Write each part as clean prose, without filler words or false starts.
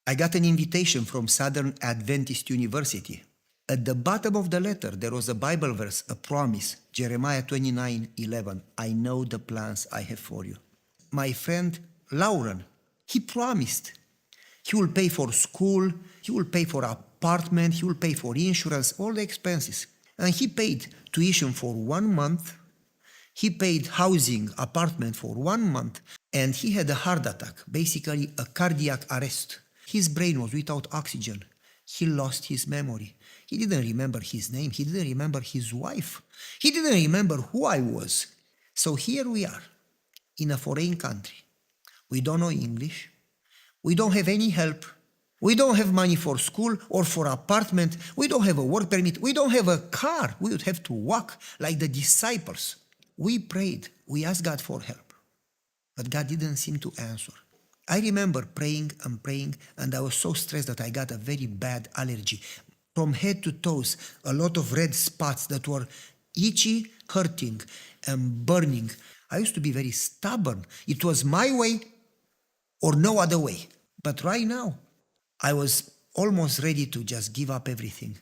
I got an invitation from Southern Adventist University. At the bottom of the letter, there was a Bible verse, a promise, Jeremiah 29:11. I know the plans I have for you. My friend Lauren, he promised. He will pay for school, he will pay for apartment, he will pay for insurance, all the expenses. And he paid tuition for 1 month. He paid housing, apartment for 1 month. And he had a heart attack, basically a cardiac arrest. His brain was without oxygen. He lost his memory. He didn't remember his name. He didn't remember his wife. He didn't remember who I was. So here we are in a foreign country. We don't know English. We don't have any help. We don't have money for school or for apartment. We don't have a work permit. We don't have a car. We would have to walk like the disciples. We prayed. We asked God for help. But God didn't seem to answer. I remember praying, and I was so stressed that I got a very bad allergy. From head to toes, a lot of red spots that were itchy, hurting, and burning. I used to be very stubborn. It was my way or no other way. But right now, I was almost ready to just give up everything.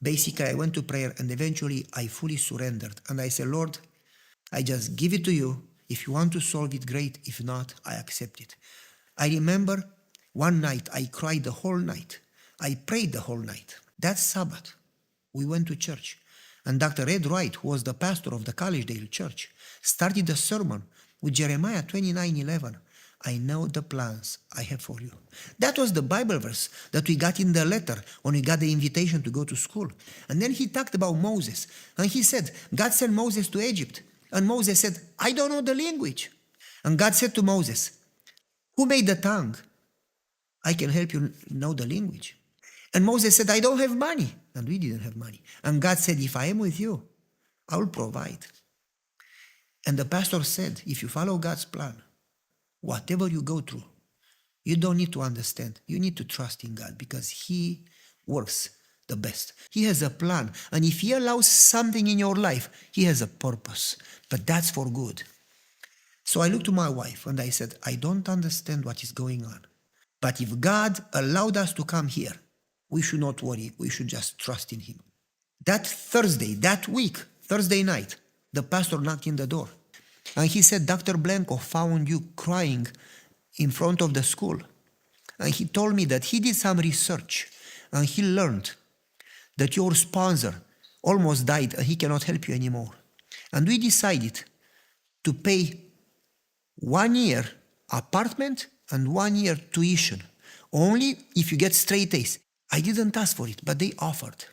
Basically, I went to prayer and eventually I fully surrendered. And I said, Lord, I just give it to you. If you want to solve it, great. If not, I accept it. I remember one night I cried the whole night. I prayed the whole night. That Sabbath, we went to church. And Dr. Ed Wright, who was the pastor of the Collegedale Church, started the sermon with Jeremiah 29:11. I know the plans I have for you. That was the Bible verse that we got in the letter when we got the invitation to go to school. And then he talked about Moses. And he said, God sent Moses to Egypt. And Moses said, I don't know the language. And God said to Moses, who made the tongue? I can help you know the language. And Moses said, I don't have money. And we didn't have money. And God said, if I am with you, I will provide. And the pastor said, if you follow God's plan, whatever you go through, you don't need to understand. You need to trust in God because He works the best. He has a plan. And if He allows something in your life, He has a purpose. But that's for good. So I looked to my wife and I said, I don't understand what is going on. But if God allowed us to come here, we should not worry. We should just trust in Him. That Thursday, that week, Thursday night, the pastor knocked in the door. And he said, Dr. Blanco found you crying in front of the school. And he told me that he did some research and he learned that your sponsor almost died and he cannot help you anymore. And we decided to pay 1 year apartment and 1 year tuition. Only if you get straight A's. I didn't ask for it, but they offered.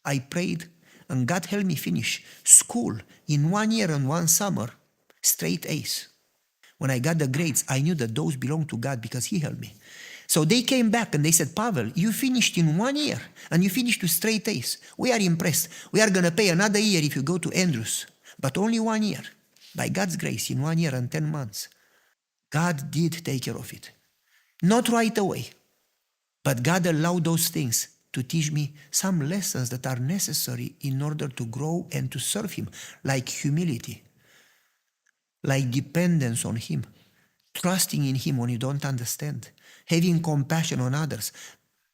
I prayed and God helped me finish school in 1 year and 1 summer, straight A's. When I got the grades, I knew that those belonged to God because He helped me. So they came back and they said, Pavel, you finished in 1 year and you finished with straight A's. We are impressed. We are going to pay another year if you go to Andrews, but only 1 year. By God's grace, in 1 year and 10 months, God did take care of it. Not right away, but God allowed those things to teach me some lessons that are necessary in order to grow and to serve Him, like humility, like dependence on Him, trusting in Him when you don't understand, having compassion on others,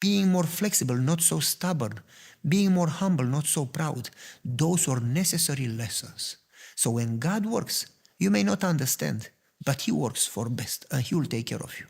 being more flexible, not so stubborn, being more humble, not so proud. Those are necessary lessons. So when God works, you may not understand, but He works for best and He will take care of you.